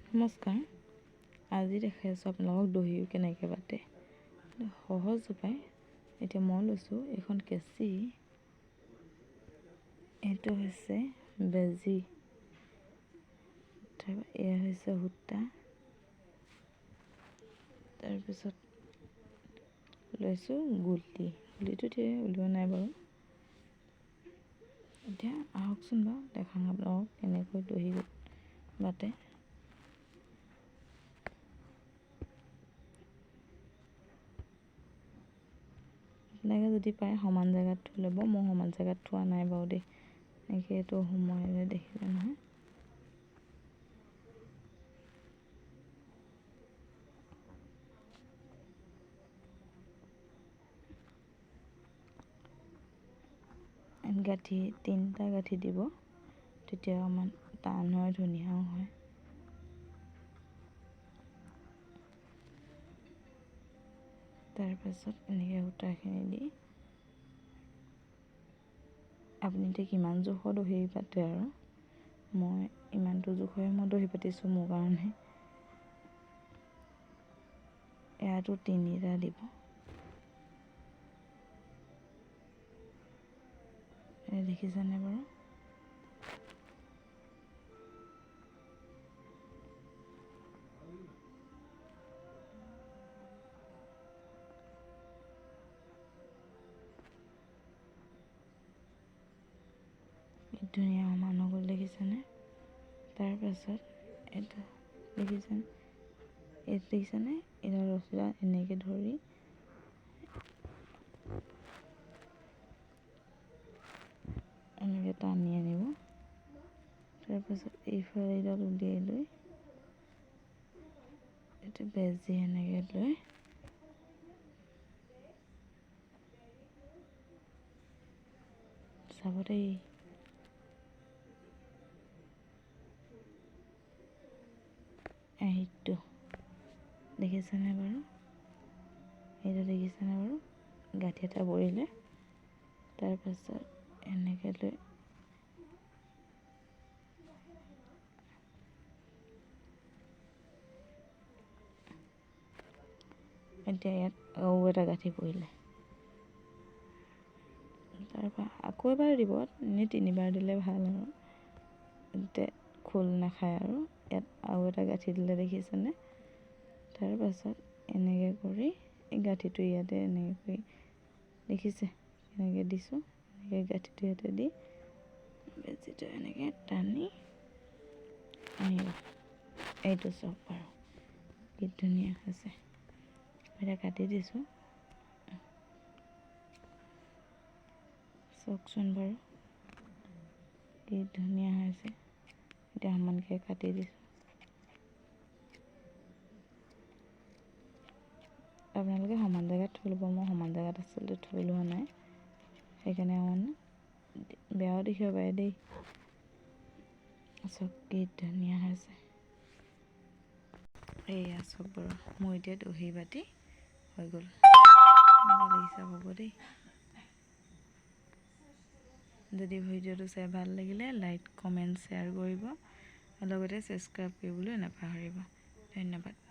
নমস্কাৰ। আজি দেখাই আছোঁ আপোনালোকক দহি কেনেকৈ বাটে। সহজ উপায়। এতিয়া মই লৈছোঁ এখন কেঁচি, এইটো হৈছে বেজি, এয়া হৈছে সূতা, তাৰপিছত লৈছোঁ গুলিটো উলিওৱা নাই বাৰু। এতিয়া আহকচোন বাৰু দেখাম আপোনালোকক কেনেকৈ দহি বাটে। আপোনালোকে যদি পাৰে সমান জেগাত থৈ ল'ব। মই সমান জেগাত থোৱা নাই বাৰু দেই। এনেকৈ এইটো সোমোৱাই দেখিলে নহয়। গাঁঠি 3টা গাঁঠি দিব, তেতিয়া অকণমান টান হয়, ধুনীয়াও হয়। তাৰপাছত এনেকৈ সূতাখিনি দি আপুনি এতিয়া কিমান জোখৰ দহি পাতে আৰু মই ইমানটো জোখৰে মই দহি পাতিছোঁ মোৰ কাৰণে। এয়াতো 3টা দিব। দেখিছেনে বাৰু? ধুনীয়া সমান হৈ গ'ল, দেখিছেনে? তাৰপাছত এইটো দেখিছেনে? এইটো দেখিছেনে? এইডাল ৰছীডাল এনেকৈ ধৰি এনেকৈ টানি আনিব। তাৰপাছত এইফালে এইডাল উলিয়াই লৈ এইটো বেজি এনেকৈ লৈ চাব দেই। এইটো দেখিছেনে বাৰু? এইটো দেখিছেনে বাৰু? গাঁঠি এটা পৰিলে। তাৰপাছত এনেকৈ লৈ এতিয়া ইয়াত আৰু এটা গাঁঠি পৰিলে। তাৰপৰা আকৌ এবাৰ দিব, এনেই 3বাৰ দিলে ভাল আৰু এতিয়া খোল নাখায় আৰু। ইয়াত আৰু এটা গাঁঠি দিলে, দেখিছেনে? তাৰপাছত এনেকৈ কৰি এই গাঁঠিটো ইয়াতে এনেকৈ কৰি দেখিছে এনেকৈ দিছোঁ। এনেকৈ গাঁঠিটো ইয়াতে দি বেজিটো এনেকৈ টানি আনিব। এইটো চাওক বাৰু কি ধুনীয়া হৈছে। এতিয়া কাটি দিছোঁ, চাওকচোন বাৰু কি ধুনীয়া হৈছে। এতিয়া সমানকৈ কাটি দিছোঁ। আপোনালোকে সমান জেগাত থৈ ল'ব। মই সমান জেগাত আচলতে থৈ লোৱা নাই, সেইকাৰণে অকণমান বেয়াও দেখিব পাৰে দেই। চাওক কি ধুনীয়া হৈছে। এইয়া চাওক বাৰু, মোৰ এতিয়া দহি বাতি হৈ গ'ল। দেখিছে হ'ব দেই। যদি ভিডিঅ'টো চাই ভাল লাগিলে লাইক, কমেণ্ট, শ্বেয়াৰ কৰিব, লগতে ছাবস্ক্ৰাইব কৰিবলৈ নাপাহৰিব। ধন্যবাদ।